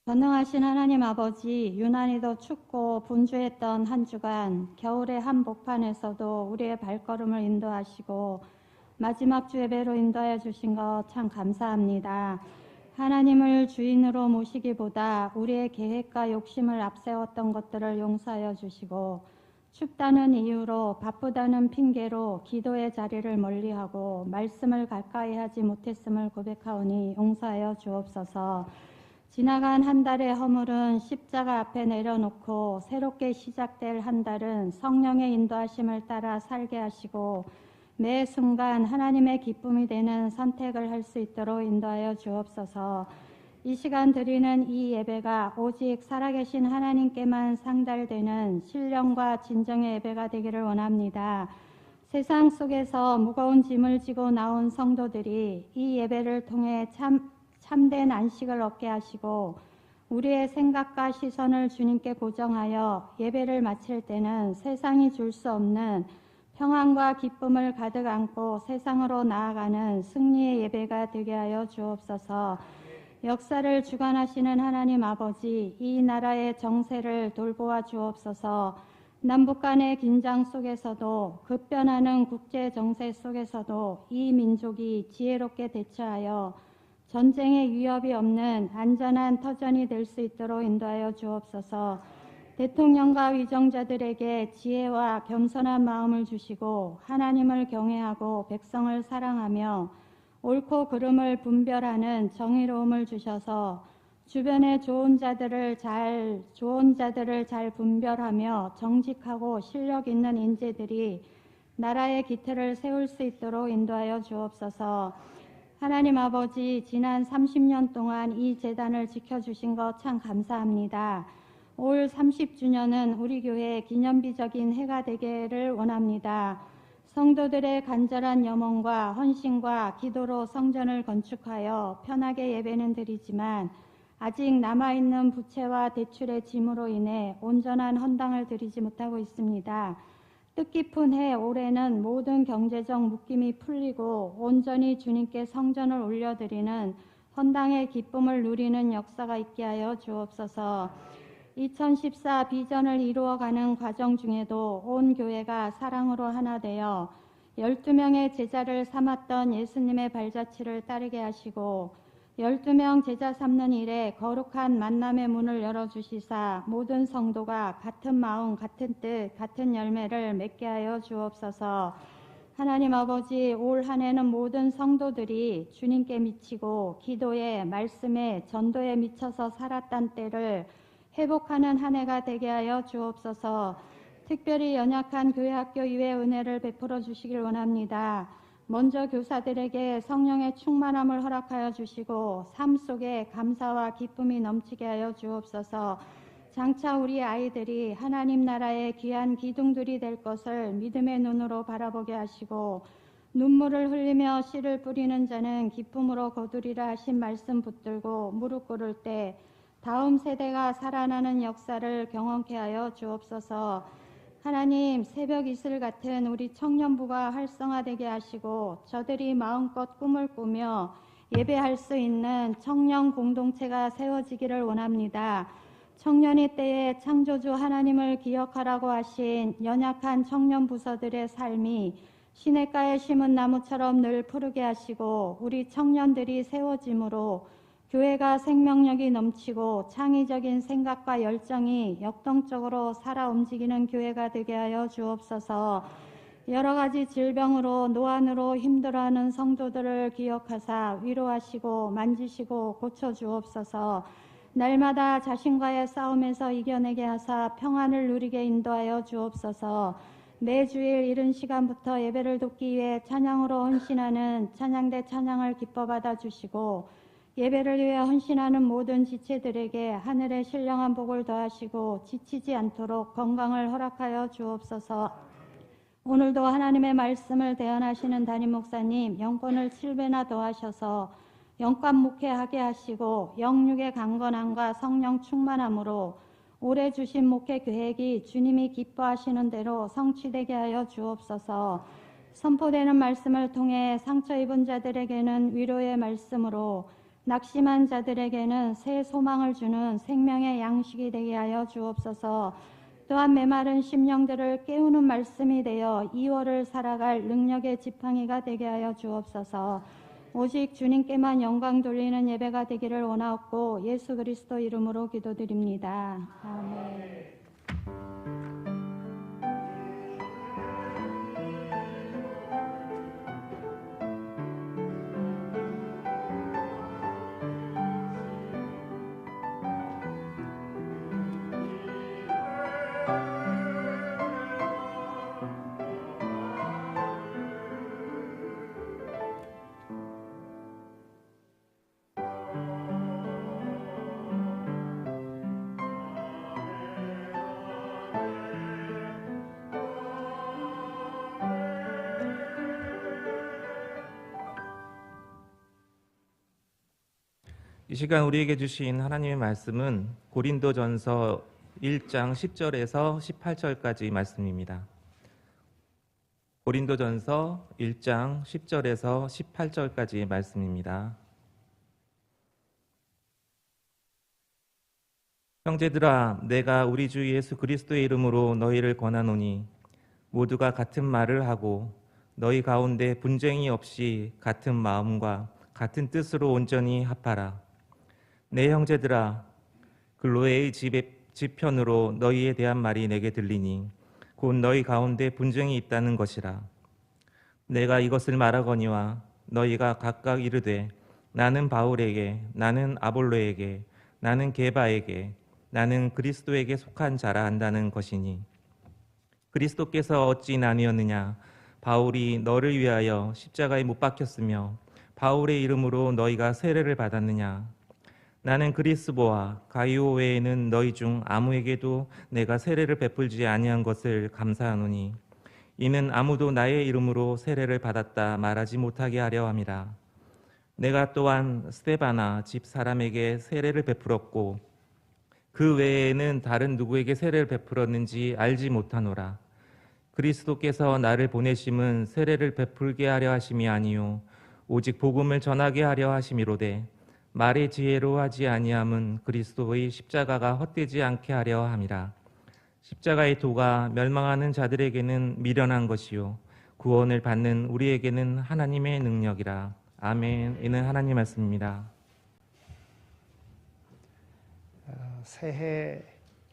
전능하신 하나님 아버지, 유난히도 춥고 분주했던 한 주간 겨울의 한복판에서도 우리의 발걸음을 인도하시고 마지막 주 예배로 인도하여 주신 것 참 감사합니다. 하나님을 주인으로 모시기보다 우리의 계획과 욕심을 앞세웠던 것들을 용서하여 주시고 춥다는 이유로 바쁘다는 핑계로 기도의 자리를 멀리하고 말씀을 가까이 하지 못했음을 고백하오니 용서하여 주옵소서. 지나간 한 달의 허물은 십자가 앞에 내려놓고 새롭게 시작될 한 달은 성령의 인도하심을 따라 살게 하시고 매 순간 하나님의 기쁨이 되는 선택을 할 수 있도록 인도하여 주옵소서. 이 시간 드리는 이 예배가 오직 살아계신 하나님께만 상달되는 신령과 진정의 예배가 되기를 원합니다. 세상 속에서 무거운 짐을 지고 나온 성도들이 이 예배를 통해 참된 안식을 얻게 하시고 우리의 생각과 시선을 주님께 고정하여 예배를 마칠 때는 세상이 줄 수 없는 평안과 기쁨을 가득 안고 세상으로 나아가는 승리의 예배가 되게 하여 주옵소서. 역사를 주관하시는 하나님 아버지, 이 나라의 정세를 돌보아 주옵소서. 남북 간의 긴장 속에서도 급변하는 국제 정세 속에서도 이 민족이 지혜롭게 대처하여 전쟁의 위협이 없는 안전한 터전이 될 수 있도록 인도하여 주옵소서. 대통령과 위정자들에게 지혜와 겸손한 마음을 주시고 하나님을 경외하고 백성을 사랑하며 옳고 그름을 분별하는 정의로움을 주셔서 주변의 좋은 자들을 잘 분별하며 정직하고 실력 있는 인재들이 나라의 기틀을 세울 수 있도록 인도하여 주옵소서. 하나님 아버지, 지난 30년 동안 이 재단을 지켜주신 것 참 감사합니다. 올 30주년은 우리 교회의 기념비적인 해가 되기를 원합니다. 성도들의 간절한 염원과 헌신과 기도로 성전을 건축하여 편하게 예배는 드리지만 아직 남아있는 부채와 대출의 짐으로 인해 온전한 헌당을 드리지 못하고 있습니다. 뜻깊은 해 올해는 모든 경제적 묶임이 풀리고 온전히 주님께 성전을 올려드리는 헌당의 기쁨을 누리는 역사가 있게 하여 주옵소서. 2014 비전을 이루어가는 과정 중에도 온 교회가 사랑으로 하나 되어 12명의 제자를 삼았던 예수님의 발자취를 따르게 하시고 12명 제자 삼는 일에 거룩한 만남의 문을 열어주시사 모든 성도가 같은 마음, 같은 뜻, 같은 열매를 맺게 하여 주옵소서. 하나님 아버지, 올 한 해는 모든 성도들이 주님께 미치고 기도에, 말씀에, 전도에 미쳐서 살았던 때를 회복하는 한 해가 되게 하여 주옵소서. 특별히 연약한 교회 학교 이외 은혜를 베풀어 주시길 원합니다. 먼저 교사들에게 성령의 충만함을 허락하여 주시고 삶 속에 감사와 기쁨이 넘치게 하여 주옵소서. 장차 우리 아이들이 하나님 나라의 귀한 기둥들이 될 것을 믿음의 눈으로 바라보게 하시고 눈물을 흘리며 씨를 뿌리는 자는 기쁨으로 거두리라 하신 말씀 붙들고 무릎 꿇을 때 다음 세대가 살아나는 역사를 경험케 하여 주옵소서. 하나님, 새벽 이슬 같은 우리 청년부가 활성화되게 하시고 저들이 마음껏 꿈을 꾸며 예배할 수 있는 청년 공동체가 세워지기를 원합니다. 청년의 때에 창조주 하나님을 기억하라고 하신 연약한 청년 부서들의 삶이 시냇가에 심은 나무처럼 늘 푸르게 하시고 우리 청년들이 세워짐으로 교회가 생명력이 넘치고 창의적인 생각과 열정이 역동적으로 살아 움직이는 교회가 되게 하여 주옵소서. 여러 가지 질병으로 노안으로 힘들어하는 성도들을 기억하사 위로하시고 만지시고 고쳐주옵소서. 날마다 자신과의 싸움에서 이겨내게 하사 평안을 누리게 인도하여 주옵소서. 매주일 이른 시간부터 예배를 돕기 위해 찬양으로 헌신하는 찬양대 찬양을 기뻐 받아주시고 예배를 위해 헌신하는 모든 지체들에게 하늘의 신령한 복을 더하시고 지치지 않도록 건강을 허락하여 주옵소서. 오늘도 하나님의 말씀을 대언하시는 담임 목사님 영권을 7배나 더하셔서 영감 목회하게 하시고 영육의 강건함과 성령 충만함으로 올해 주신 목회 계획이 주님이 기뻐하시는 대로 성취되게 하여 주옵소서. 선포되는 말씀을 통해 상처 입은 자들에게는 위로의 말씀으로 낙심한 자들에게는 새 소망을 주는 생명의 양식이 되게 하여 주옵소서. 또한 메마른 심령들을 깨우는 말씀이 되어 2월을 살아갈 능력의 지팡이가 되게 하여 주옵소서. 오직 주님께만 영광 돌리는 예배가 되기를 원하옵고 예수 그리스도 이름으로 기도드립니다. 아멘. 이 시간 우리에게 주신 하나님의 말씀은 고린도전서 1장 10절에서 18절까지 말씀입니다. 고린도전서 1장 10절에서 18절까지 말씀입니다. 형제들아, 내가 우리 주 예수 그리스도의 이름으로 너희를 권하노니 모두가 같은 말을 하고 너희 가운데 분쟁이 없이 같은 마음과 같은 뜻으로 온전히 합하라. 내 형제들아, 글로에의 집편으로 너희에 대한 말이 내게 들리니 곧 너희 가운데 분쟁이 있다는 것이라. 내가 이것을 말하거니와 너희가 각각 이르되 나는 바울에게, 나는 아볼로에게, 나는 게바에게, 나는 그리스도에게 속한 자라 한다는 것이니 그리스도께서 어찌 나뉘었느냐? 바울이 너를 위하여 십자가에 못 박혔으며 바울의 이름으로 너희가 세례를 받았느냐? 나는 그리스보와 가이오 외에는 너희 중 아무에게도 내가 세례를 베풀지 아니한 것을 감사하노니 이는 아무도 나의 이름으로 세례를 받았다 말하지 못하게 하려 함이라. 내가 또한 스데바나 집 사람에게 세례를 베풀었고 그 외에는 다른 누구에게 세례를 베풀었는지 알지 못하노라. 그리스도께서 나를 보내심은 세례를 베풀게 하려 하심이 아니요 오직 복음을 전하게 하려 하심이로되 말의 지혜로 하지 아니함은 그리스도의 십자가가 헛되지 않게 하려 함이라. 십자가의 도가 멸망하는 자들에게는 미련한 것이요 구원을 받는 우리에게는 하나님의 능력이라. 아멘. 이는 하나님 말씀입니다. 새해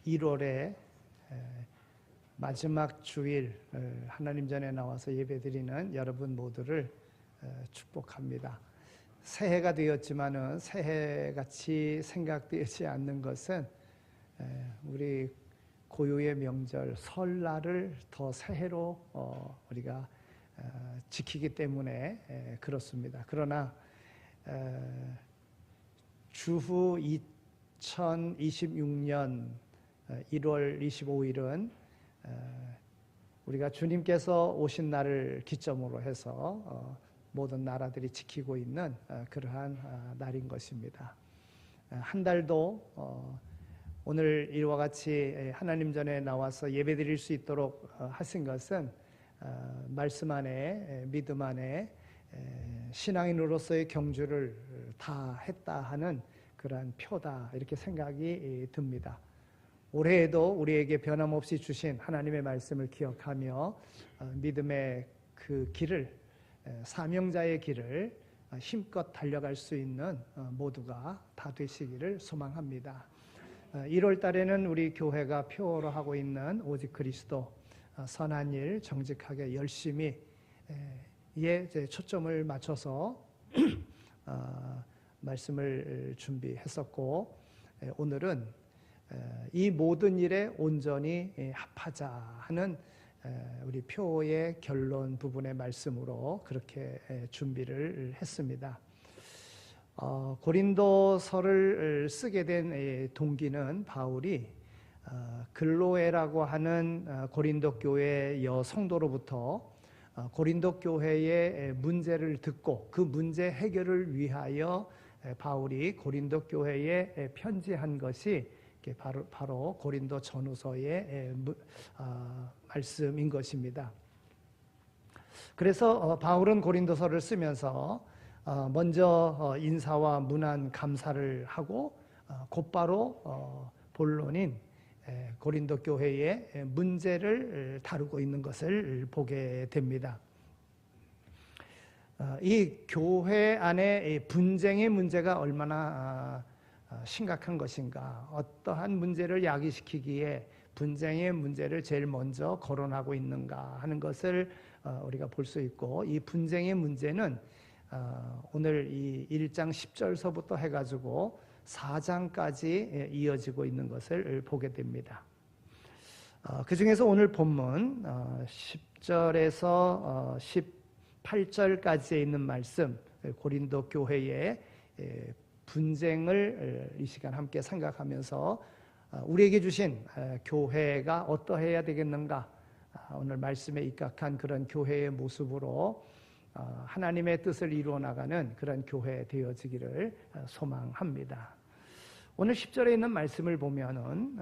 1월에 마지막 주일 하나님 전에 나와서 예배드리는 여러분 모두를 축복합니다. 새해가 되었지만은 새해같이 생각되지 않는 것은 우리 고유의 명절 설날을 더 새해로 우리가 지키기 때문에 그렇습니다. 그러나 주후 2026년 1월 25일은 우리가 주님께서 오신 날을 기점으로 해서 모든 나라들이 지키고 있는 그러한 날인 것입니다. 한 달도 오늘 이와 같이 하나님 전에 나와서 예배드릴 수 있도록 하신 것은 말씀 안에 믿음 안에 신앙인으로서의 경주를 다 했다 하는 그러한 표다 이렇게 생각이 듭니다. 올해에도 우리에게 변함없이 주신 하나님의 말씀을 기억하며 믿음의 그 길을 사명자의 길을 힘껏 달려갈 수 있는 모두가 다 되시기를 소망합니다. 1월 달에는 우리 교회가 표어로 하고 있는 오직 그리스도 선한 일 정직하게 열심히 에 초점을 맞춰서 말씀을 준비했었고 오늘은 이 모든 일에 온전히 합하자 하는 우리 표의 결론 부분의 말씀으로 그렇게 준비를 했습니다. 고린도서를 쓰게 된 동기는 바울이 글로에라고 하는 고린도 교회 여성도로부터 고린도 교회의 문제를 듣고 그 문제 해결을 위하여 바울이 고린도 교회에 편지한 것이 바로 고린도 전후서의 말씀인 것입니다. 그래서 바울은 고린도서를 쓰면서 먼저 인사와 문안 감사를 하고 곧바로 본론인 고린도 교회의 문제를 다루고 있는 것을 보게 됩니다. 이 교회 안에 분쟁의 문제가 얼마나 심각한 것인가, 어떠한 문제를 야기시키기에 분쟁의 문제를 제일 먼저 거론하고 있는가 하는 것을 우리가 볼 수 있고, 이 분쟁의 문제는 오늘 이 1장 10절서부터 해가지고 4장까지 이어지고 있는 것을 보게 됩니다. 그 중에서 오늘 본문 10절에서 18절까지에 있는 말씀, 고린도 교회의 분쟁을 이 시간 함께 생각하면서 우리에게 주신 교회가 어떠해야 되겠는가, 오늘 말씀에 입각한 그런 교회의 모습으로 하나님의 뜻을 이루어 나가는 그런 교회 되어지기를 소망합니다. 오늘 10절에 있는 말씀을 보면은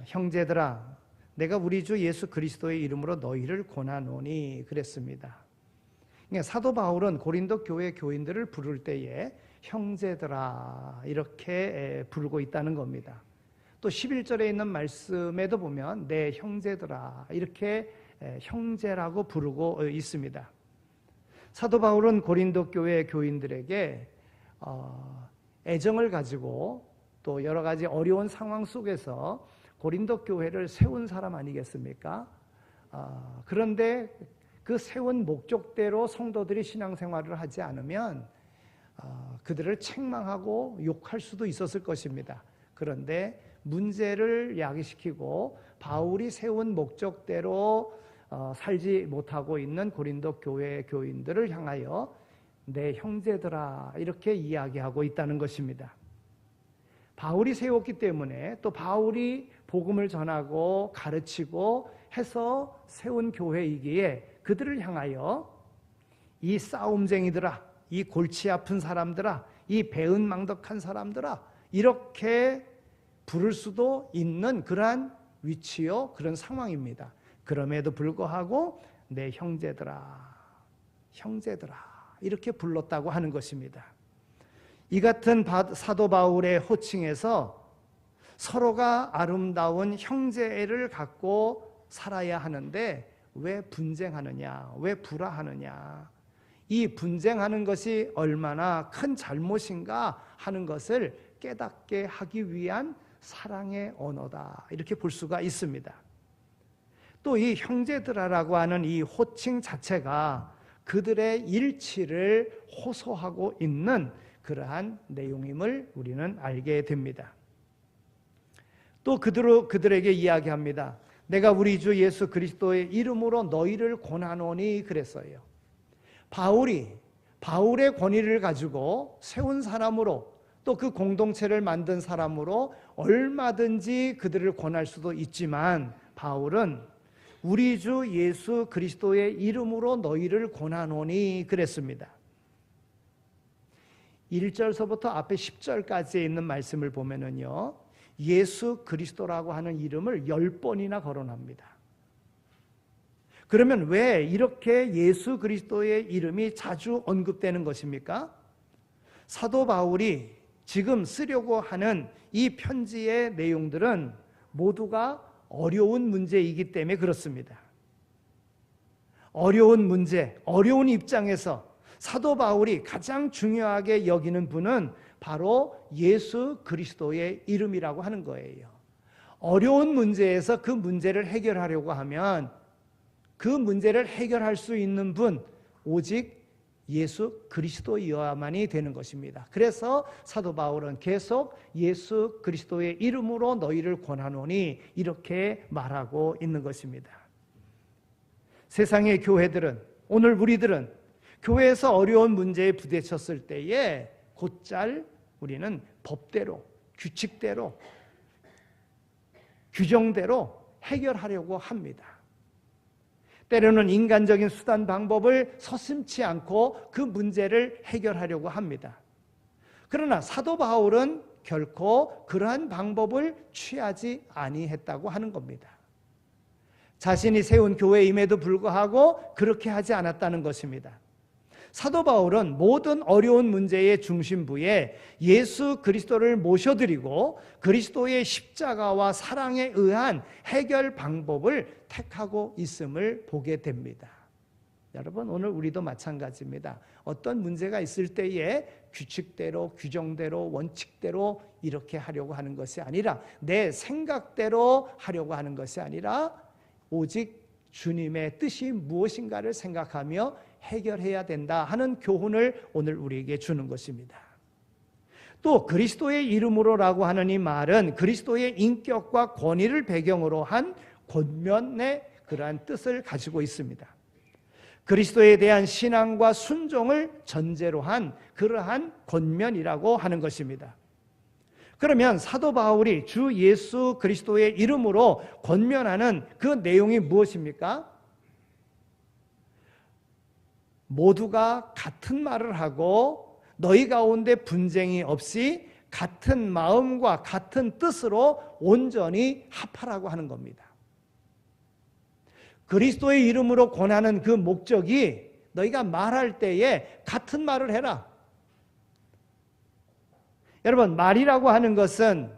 형제들아 내가 우리 주 예수 그리스도의 이름으로 너희를 권하노니 그랬습니다. 그러니까 사도 바울은 고린도 교회 교인들을 부를 때에 형제들아 이렇게 부르고 있다는 겁니다. 또 11절에 있는 말씀에도 보면 내 형제들아 이렇게 형제라고 부르고 있습니다. 사도 바울은 고린도 교회 교인들에게 애정을 가지고 또 여러 가지 어려운 상황 속에서 고린도 교회를 세운 사람 아니겠습니까? 그런데 그 세운 목적대로 성도들이 신앙생활을 하지 않으면 그들을 책망하고 욕할 수도 있었을 것입니다. 그런데 문제를 야기시키고 바울이 세운 목적대로 살지 못하고 있는 고린도 교회 교인들을 향하여 내 형제들아 이렇게 이야기하고 있다는 것입니다. 바울이 세웠기 때문에 또 바울이 복음을 전하고 가르치고 해서 세운 교회이기에 그들을 향하여 이 싸움쟁이들아, 이 골치 아픈 사람들아, 이 배은망덕한 사람들아 이렇게 부를 수도 있는 그러한 위치요, 그런 상황입니다. 그럼에도 불구하고 내 형제들아, 형제들아 이렇게 불렀다고 하는 것입니다. 이 같은 사도 바울의 호칭에서 서로가 아름다운 형제를 갖고 살아야 하는데 왜 분쟁하느냐, 왜 불화하느냐, 이 분쟁하는 것이 얼마나 큰 잘못인가 하는 것을 깨닫게 하기 위한 사랑의 언어다 이렇게 볼 수가 있습니다. 또 이 형제들아라고 하는 이 호칭 자체가 그들의 일치를 호소하고 있는 그러한 내용임을 우리는 알게 됩니다. 또 그들에게 이야기합니다. 내가 우리 주 예수 그리스도의 이름으로 너희를 권하노니 그랬어요. 바울의 권위를 가지고 세운 사람으로 또 그 공동체를 만든 사람으로 얼마든지 그들을 권할 수도 있지만 바울은 우리 주 예수 그리스도의 이름으로 너희를 권하노니 그랬습니다. 1절서부터 앞에 10절까지에 있는 말씀을 보면은요, 예수 그리스도라고 하는 이름을 10번이나 거론합니다. 그러면 왜 이렇게 예수 그리스도의 이름이 자주 언급되는 것입니까? 사도 바울이 지금 쓰려고 하는 이 편지의 내용들은 모두가 어려운 문제이기 때문에 그렇습니다. 어려운 문제, 어려운 입장에서 사도 바울이 가장 중요하게 여기는 분은 바로 예수 그리스도의 이름이라고 하는 거예요. 어려운 문제에서 그 문제를 해결하려고 하면 그 문제를 해결할 수 있는 분 오직 예수 그리스도여야만이 되는 것입니다. 그래서 사도 바울은 계속 예수 그리스도의 이름으로 너희를 권하노니 이렇게 말하고 있는 것입니다. 세상의 교회들은, 오늘 우리들은 교회에서 어려운 문제에 부딪혔을 때에 곧잘 우리는 법대로, 규칙대로, 규정대로 해결하려고 합니다. 때로는 인간적인 수단 방법을 서슴지 않고 그 문제를 해결하려고 합니다. 그러나 사도 바울은 결코 그러한 방법을 취하지 아니했다고 하는 겁니다. 자신이 세운 교회임에도 불구하고 그렇게 하지 않았다는 것입니다. 사도 바울은 모든 어려운 문제의 중심부에 예수 그리스도를 모셔드리고 그리스도의 십자가와 사랑에 의한 해결 방법을 택하고 있음을 보게 됩니다. 여러분, 오늘 우리도 마찬가지입니다. 어떤 문제가 있을 때에 규칙대로, 규정대로, 원칙대로 이렇게 하려고 하는 것이 아니라, 내 생각대로 하려고 하는 것이 아니라 오직 주님의 뜻이 무엇인가를 생각하며 해결해야 된다 하는 교훈을 오늘 우리에게 주는 것입니다. 또 그리스도의 이름으로라고 하는 이 말은 그리스도의 인격과 권위를 배경으로 한 권면의 그러한 뜻을 가지고 있습니다. 그리스도에 대한 신앙과 순종을 전제로 한 그러한 권면이라고 하는 것입니다. 그러면 사도 바울이 주 예수 그리스도의 이름으로 권면하는 그 내용이 무엇입니까? 모두가 같은 말을 하고 너희 가운데 분쟁이 없이 같은 마음과 같은 뜻으로 온전히 합하라고 하는 겁니다. 그리스도의 이름으로 권하는 그 목적이 너희가 말할 때에 같은 말을 해라. 여러분, 말이라고 하는 것은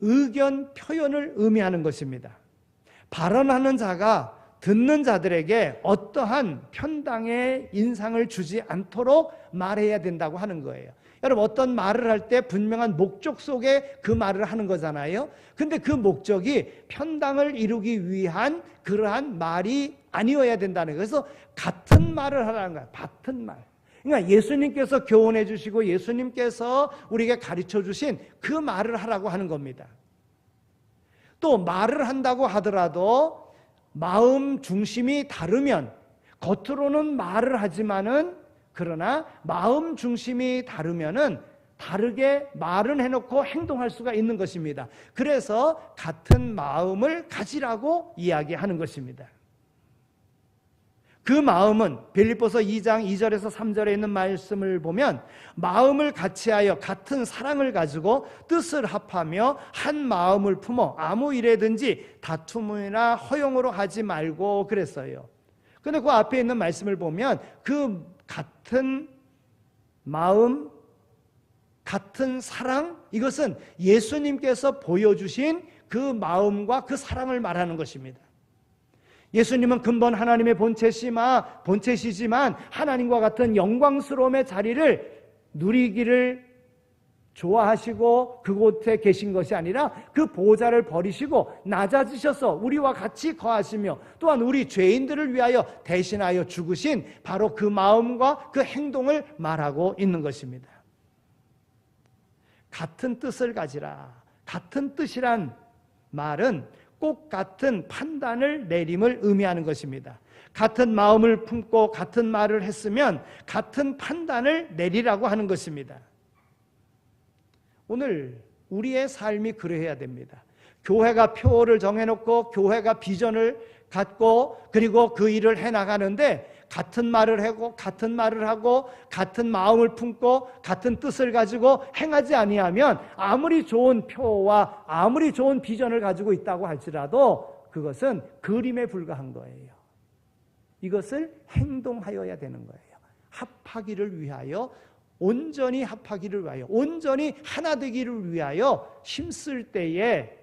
의견 표현을 의미하는 것입니다. 발언하는 자가 듣는 자들에게 어떠한 편당의 인상을 주지 않도록 말해야 된다고 하는 거예요. 여러분, 어떤 말을 할 때 분명한 목적 속에 그 말을 하는 거잖아요. 근데 그 목적이 편당을 이루기 위한 그러한 말이 아니어야 된다는 거예요. 그래서 같은 말을 하라는 거예요. 같은 말. 그러니까 예수님께서 교훈해 주시고 예수님께서 우리에게 가르쳐 주신 그 말을 하라고 하는 겁니다. 또 말을 한다고 하더라도 마음 중심이 다르면, 겉으로는 말을 하지만은 그러나 마음 중심이 다르면은 다르게 말은 해놓고 행동할 수가 있는 것입니다. 그래서 같은 마음을 가지라고 이야기하는 것입니다. 그 마음은 빌립보서 2장 2절에서 3절에 있는 말씀을 보면 마음을 같이하여 같은 사랑을 가지고 뜻을 합하며 한 마음을 품어 아무 일에든지 다툼이나 허용으로 하지 말고 그랬어요. 근데 그 앞에 있는 말씀을 보면 그 같은 마음, 같은 사랑, 이것은 예수님께서 보여주신 그 마음과 그 사랑을 말하는 것입니다. 예수님은 근본 하나님의 본체시지만 하나님과 같은 영광스러움의 자리를 누리기를 좋아하시고 그곳에 계신 것이 아니라 그 보좌를 버리시고 낮아지셔서 우리와 같이 거하시며 또한 우리 죄인들을 위하여 대신하여 죽으신 바로 그 마음과 그 행동을 말하고 있는 것입니다. 같은 뜻을 가지라. 같은 뜻이란 말은 꼭 같은 판단을 내림을 의미하는 것입니다. 같은 마음을 품고 같은 말을 했으면 같은 판단을 내리라고 하는 것입니다. 오늘 우리의 삶이 그러해야 됩니다. 교회가 표를 정해놓고 교회가 비전을 갖고 그리고 그 일을 해나가는데 같은 말을 하고 같은 마음을 품고 같은 뜻을 가지고 행하지 아니하면 아무리 좋은 표와 아무리 좋은 비전을 가지고 있다고 할지라도 그것은 그림에 불과한 거예요. 이것을 행동하여야 되는 거예요. 합하기를 위하여, 온전히 합하기를 위하여, 온전히 하나 되기를 위하여 힘쓸 때에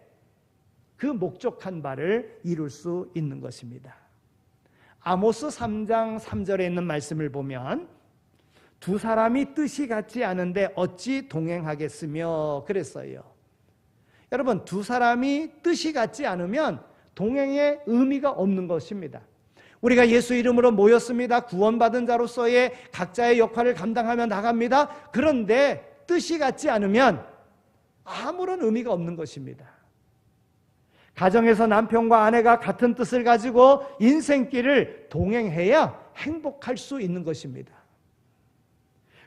그 목적한 바를 이룰 수 있는 것입니다. 아모스 3장 3절에 있는 말씀을 보면 두 사람이 뜻이 같지 않은데 어찌 동행하겠으며 그랬어요. 여러분, 두 사람이 뜻이 같지 않으면 동행의 의미가 없는 것입니다. 우리가 예수 이름으로 모였습니다. 구원받은 자로서의 각자의 역할을 감당하며 나갑니다. 그런데 뜻이 같지 않으면 아무런 의미가 없는 것입니다. 가정에서 남편과 아내가 같은 뜻을 가지고 인생길을 동행해야 행복할 수 있는 것입니다.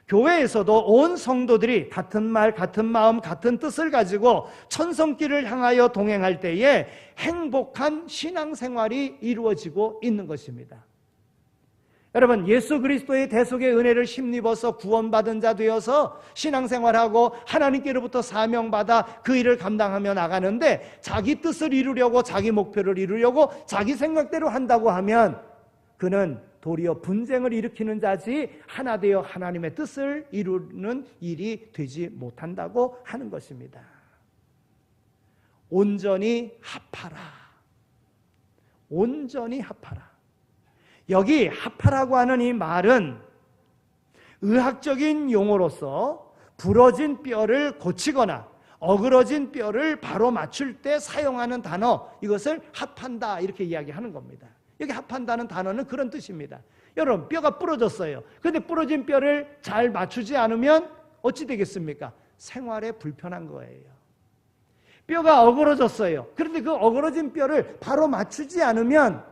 교회에서도 온 성도들이 같은 말, 같은 마음, 같은 뜻을 가지고 천성길을 향하여 동행할 때에 행복한 신앙생활이 이루어지고 있는 것입니다. 여러분, 예수 그리스도의 대속의 은혜를 힘입어서 구원받은 자 되어서 신앙생활하고 하나님께로부터 사명받아 그 일을 감당하며 나가는데 자기 뜻을 이루려고, 자기 목표를 이루려고 자기 생각대로 한다고 하면 그는 도리어 분쟁을 일으키는 자지 하나 되어 하나님의 뜻을 이루는 일이 되지 못한다고 하는 것입니다. 온전히 합하라. 온전히 합하라. 여기 합하라고 하는 이 말은 의학적인 용어로서 부러진 뼈를 고치거나 어그러진 뼈를 바로 맞출 때 사용하는 단어, 이것을 합한다 이렇게 이야기하는 겁니다. 여기 합한다는 단어는 그런 뜻입니다. 여러분, 뼈가 부러졌어요. 그런데 부러진 뼈를 잘 맞추지 않으면 어찌 되겠습니까? 생활에 불편한 거예요. 뼈가 어그러졌어요. 그런데 그 어그러진 뼈를 바로 맞추지 않으면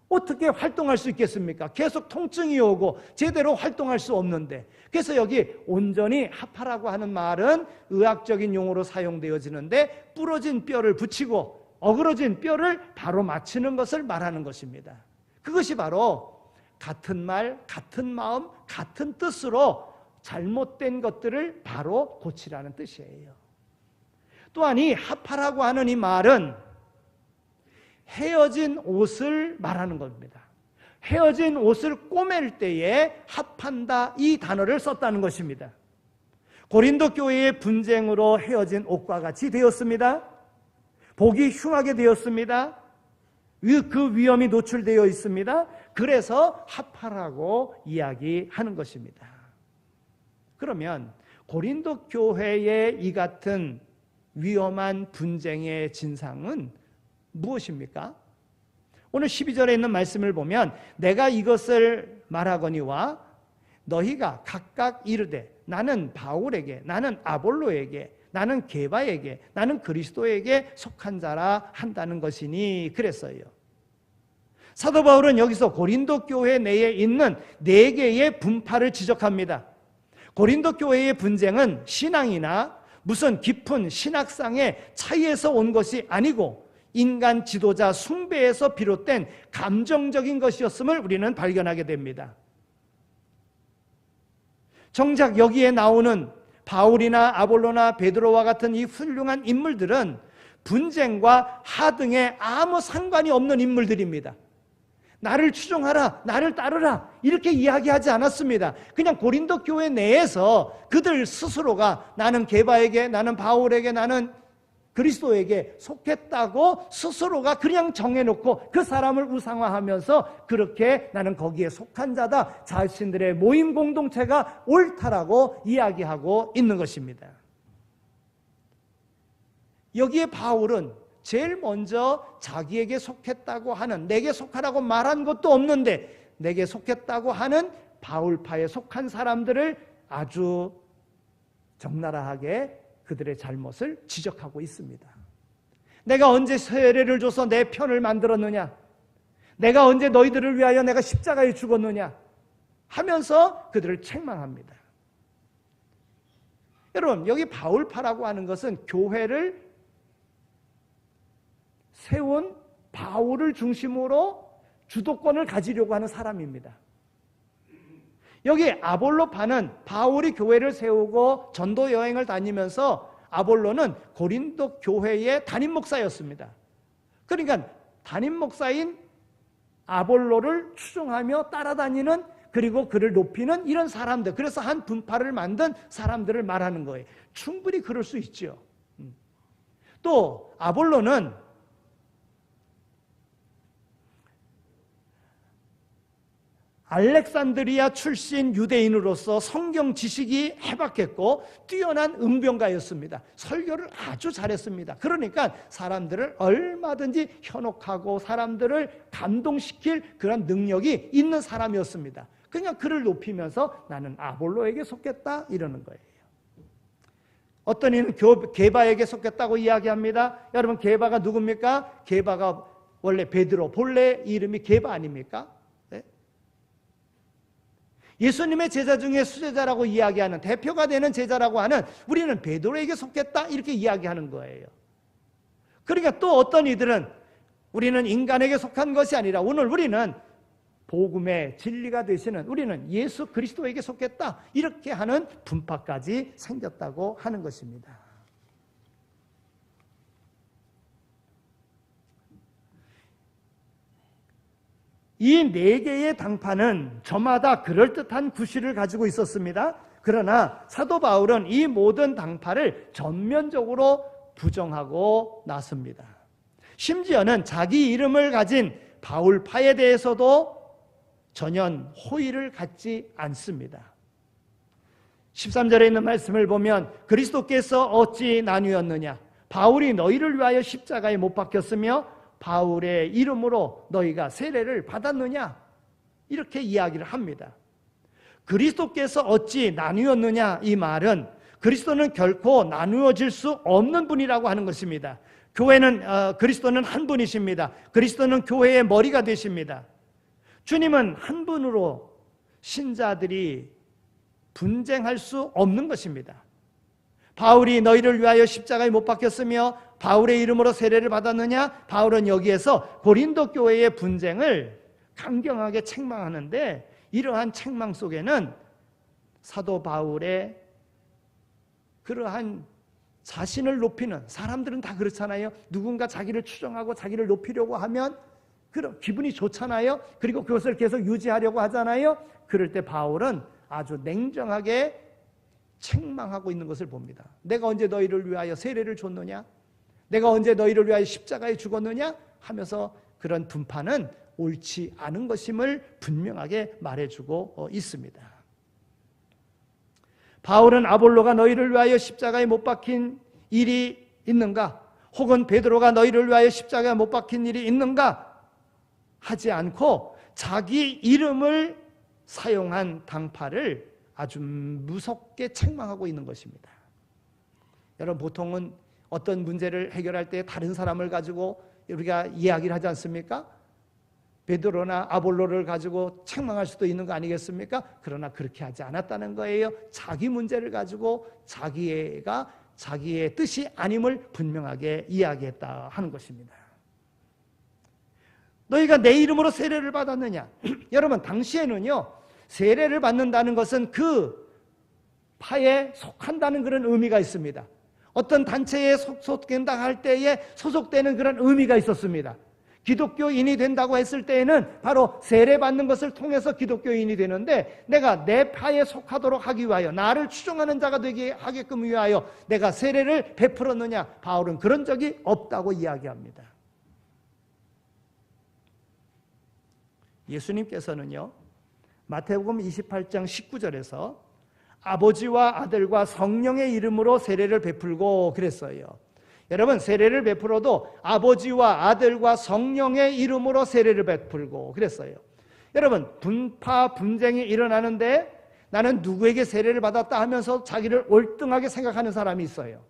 어떻게 활동할 수 있겠습니까? 계속 통증이 오고 제대로 활동할 수 없는데. 그래서 여기 온전히 합하라고 하는 말은 의학적인 용어로 사용되어지는데 부러진 뼈를 붙이고 어그러진 뼈를 바로 맞추는 것을 말하는 것입니다. 그것이 바로 같은 말, 같은 마음, 같은 뜻으로 잘못된 것들을 바로 고치라는 뜻이에요. 또한 이 합하라고 하는 이 말은 헤어진 옷을 말하는 겁니다. 헤어진 옷을 꼬맬 때에 합한다 이 단어를 썼다는 것입니다. 고린도 교회의 분쟁으로 헤어진 옷과 같이 되었습니다. 보기 흉하게 되었습니다. 그 위험이 노출되어 있습니다. 그래서 합하라고 이야기하는 것입니다. 그러면 고린도 교회의 이 같은 위험한 분쟁의 진상은 무엇입니까? 오늘 12절에 있는 말씀을 보면 내가 이것을 말하거니와 너희가 각각 이르되 나는 바울에게, 나는 아볼로에게, 나는 게바에게, 나는 그리스도에게 속한 자라 한다는 것이니 그랬어요. 사도 바울은 여기서 고린도 교회 내에 있는 4개의 분파를 지적합니다. 고린도 교회의 분쟁은 신앙이나 무슨 깊은 신학상의 차이에서 온 것이 아니고 인간 지도자 숭배에서 비롯된 감정적인 것이었음을 우리는 발견하게 됩니다. 정작 여기에 나오는 바울이나 아볼로나 베드로와 같은 이 훌륭한 인물들은 분쟁과 하등에 아무 상관이 없는 인물들입니다. 나를 추종하라, 나를 따르라 이렇게 이야기하지 않았습니다. 그냥 고린도 교회 내에서 그들 스스로가 나는 게바에게, 나는 바울에게, 나는 그리스도에게 속했다고 스스로가 그냥 정해놓고 그 사람을 우상화하면서 그렇게 나는 거기에 속한 자다, 자신들의 모임 공동체가 옳다라고 이야기하고 있는 것입니다. 여기에 바울은 제일 먼저 자기에게 속했다고 하는, 내게 속하라고 말한 것도 없는데 내게 속했다고 하는 바울파에 속한 사람들을 아주 적나라하게 그들의 잘못을 지적하고 있습니다. 내가 언제 세례를 줘서 내 편을 만들었느냐? 내가 언제 너희들을 위하여 내가 십자가에 죽었느냐? 하면서 그들을 책망합니다. 여러분, 여기 바울파라고 하는 것은 교회를 세운 바울을 중심으로 주도권을 가지려고 하는 사람입니다. 여기 아볼로파는 바울이 교회를 세우고 전도 여행을 다니면서 아볼로는 고린도 교회의 담임 목사였습니다. 그러니까 담임 목사인 아볼로를 추종하며 따라다니는, 그리고 그를 높이는 이런 사람들, 그래서 한 분파를 만든 사람들을 말하는 거예요. 충분히 그럴 수 있죠. 또 아볼로는 알렉산드리아 출신 유대인으로서 성경 지식이 해박했고 뛰어난 응병가였습니다. 설교를 아주 잘했습니다. 그러니까 사람들을 얼마든지 현혹하고 사람들을 감동시킬 그런 능력이 있는 사람이었습니다. 그냥 그를 높이면서 나는 아볼로에게 속했다 이러는 거예요. 어떤 이는 게바에게 속했다고 이야기합니다. 여러분, 게바가 누굽니까? 게바가 원래 베드로, 본래 이름이 게바 아닙니까? 예수님의 제자 중에 수제자라고 이야기하는, 대표가 되는 제자라고 하는, 우리는 베드로에게 속했다 이렇게 이야기하는 거예요. 그러니까 또 어떤 이들은 우리는 인간에게 속한 것이 아니라 오늘 우리는 복음의 진리가 되시는, 우리는 예수 그리스도에게 속했다 이렇게 하는 분파까지 생겼다고 하는 것입니다. 이 4개의 당파는 저마다 그럴듯한 구실을 가지고 있었습니다. 그러나 사도 바울은 이 모든 당파를 전면적으로 부정하고 나섭니다. 심지어는 자기 이름을 가진 바울파에 대해서도 전혀 호의를 갖지 않습니다. 13절에 있는 말씀을 보면 그리스도께서 어찌 나뉘었느냐, 바울이 너희를 위하여 십자가에 못 박혔으며 바울의 이름으로 너희가 세례를 받았느냐, 이렇게 이야기를 합니다. 그리스도께서 어찌 나뉘었느냐, 이 말은 그리스도는 결코 나누어질 수 없는 분이라고 하는 것입니다. 그리스도는 한 분이십니다. 그리스도는 교회의 머리가 되십니다. 주님은 한 분으로 신자들이 분쟁할 수 없는 것입니다. 바울이 너희를 위하여 십자가에 못 박혔으며 바울의 이름으로 세례를 받았느냐, 바울은 여기에서 고린도 교회의 분쟁을 강경하게 책망하는데, 이러한 책망 속에는 사도 바울의 그러한 자신을 높이는, 사람들은 다 그렇잖아요. 누군가 자기를 추정하고 자기를 높이려고 하면 그럼 기분이 좋잖아요. 그리고 그것을 계속 유지하려고 하잖아요. 그럴 때 바울은 아주 냉정하게 책망하고 있는 것을 봅니다. 내가 언제 너희를 위하여 세례를 줬느냐? 내가 언제 너희를 위하여 십자가에 죽었느냐? 하면서 그런 분파는 옳지 않은 것임을 분명하게 말해주고 있습니다. 바울은 아볼로가 너희를 위하여 십자가에 못 박힌 일이 있는가? 혹은 베드로가 너희를 위하여 십자가에 못 박힌 일이 있는가? 하지 않고 자기 이름을 사용한 당파를 아주 무섭게 책망하고 있는 것입니다. 여러분, 보통은 어떤 문제를 해결할 때 다른 사람을 가지고 우리가 이야기를 하지 않습니까? 베드로나 아볼로를 가지고 책망할 수도 있는 거 아니겠습니까? 그러나 그렇게 하지 않았다는 거예요. 자기 문제를 가지고 자기의 뜻이 아님을 분명하게 이야기했다 하는 것입니다. 너희가 내 이름으로 세례를 받았느냐? 여러분, 당시에는요, 세례를 받는다는 것은 그 파에 속한다는 그런 의미가 있습니다. 어떤 단체에 소속된다 할 때에 소속되는 그런 의미가 있었습니다. 기독교인이 된다고 했을 때에는 바로 세례받는 것을 통해서 기독교인이 되는데, 내가 내 파에 속하도록 하기 위하여, 나를 추종하는 자가 되게 하게끔 위하여 내가 세례를 베풀었느냐? 바울은 그런 적이 없다고 이야기합니다. 예수님께서는요, 마태복음 28장 19절에서 아버지와 아들과 성령의 이름으로 세례를 베풀고 그랬어요. 여러분, 세례를 베풀어도 아버지와 아들과 성령의 이름으로 세례를 베풀고 그랬어요. 여러분, 분파 분쟁이 일어나는데 나는 누구에게 세례를 받았다 하면서 자기를 월등하게 생각하는 사람이 있어요.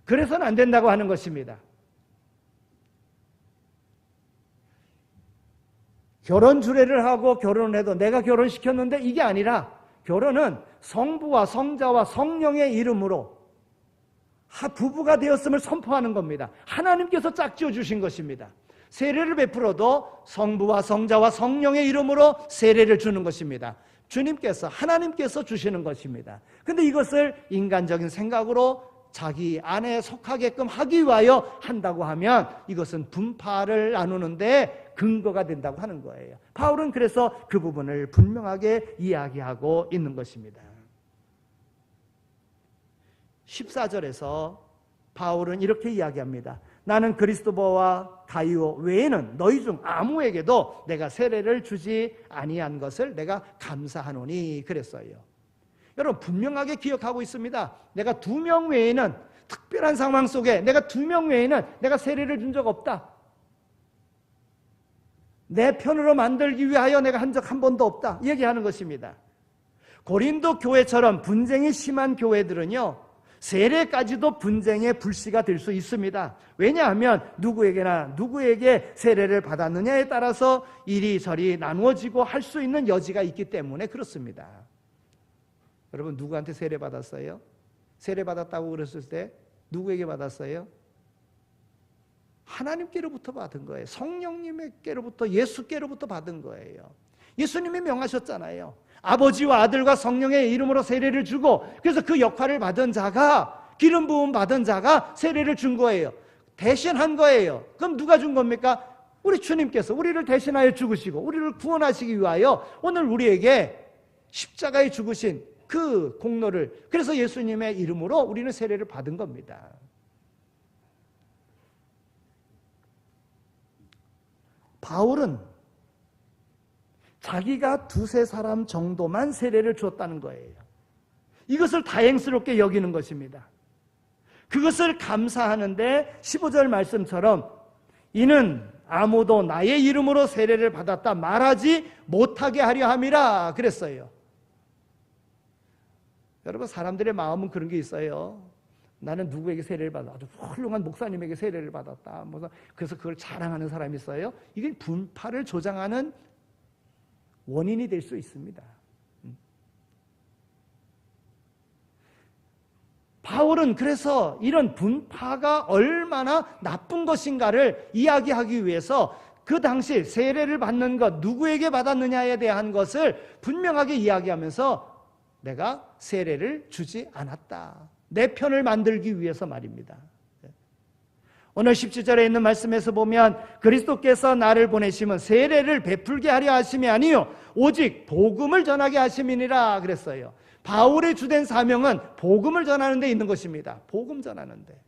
그래서는 안 된다고 하는 것입니다. 결혼 주례를 하고 결혼을 해도 내가 결혼시켰는데 이게 아니라, 결혼은 성부와 성자와 성령의 이름으로 부부가 되었음을 선포하는 겁니다. 하나님께서 짝지어 주신 것입니다. 세례를 베풀어도 성부와 성자와 성령의 이름으로 세례를 주는 것입니다. 주님께서, 하나님께서 주시는 것입니다. 그런데 이것을 인간적인 생각으로 자기 안에 속하게끔 하기 위하여 한다고 하면 이것은 분파를 나누는데 근거가 된다고 하는 거예요. 바울은 그래서 그 부분을 분명하게 이야기하고 있는 것입니다. 14절에서 바울은 이렇게 이야기합니다. 나는 그리스도와 가이오 외에는 너희 중 아무에게도 내가 세례를 주지 아니한 것을 내가 감사하노니 그랬어요. 여러분, 분명하게 기억하고 있습니다. 내가 2명 외에는, 특별한 상황 속에 내가 2명 외에는 내가 세례를 준 적 없다. 내 편으로 만들기 위하여 내가 한 적 한 번도 없다, 얘기하는 것입니다. 고린도 교회처럼 분쟁이 심한 교회들은요, 세례까지도 분쟁의 불씨가 될 수 있습니다. 왜냐하면 누구에게 세례를 받았느냐에 따라서 이리저리 나누어지고 할 수 있는 여지가 있기 때문에 그렇습니다. 여러분, 누구한테 세례 받았어요? 세례 받았다고 그랬을 때 누구에게 받았어요? 하나님께로부터 받은 거예요. 성령님께로부터, 예수께로부터 받은 거예요. 예수님이 명하셨잖아요. 아버지와 아들과 성령의 이름으로 세례를 주고, 그래서 그 역할을 받은 자가, 기름 부음 받은 자가 세례를 준 거예요. 대신한 거예요. 그럼 누가 준 겁니까? 우리 주님께서 우리를 대신하여 죽으시고 우리를 구원하시기 위하여 오늘 우리에게 십자가에 죽으신 그 공로를, 그래서 예수님의 이름으로 우리는 세례를 받은 겁니다. 바울은 자기가 두세 사람 정도만 세례를 주었다는 거예요. 이것을 다행스럽게 여기는 것입니다. 그것을 감사하는데 15절 말씀처럼 이는 아무도 나의 이름으로 세례를 받았다 말하지 못하게 하려 함이라 그랬어요. 여러분, 사람들의 마음은 그런 게 있어요. 나는 누구에게 세례를 받았다, 아주 훌륭한 목사님에게 세례를 받았다, 그래서 그걸 자랑하는 사람이 있어요. 이게 분파를 조장하는 원인이 될 수 있습니다. 바울은 그래서 이런 분파가 얼마나 나쁜 것인가를 이야기하기 위해서 그 당시 세례를 받는 것, 누구에게 받았느냐에 대한 것을 분명하게 이야기하면서 내가 세례를 주지 않았다, 내 편을 만들기 위해서 말입니다. 오늘 17절에 있는 말씀에서 보면 그리스도께서 나를 보내심은 세례를 베풀게 하려 하심이 아니요 오직 복음을 전하게 하심이니라 그랬어요. 바울의 주된 사명은 복음을 전하는 데 있는 것입니다. 복음 전하는 데.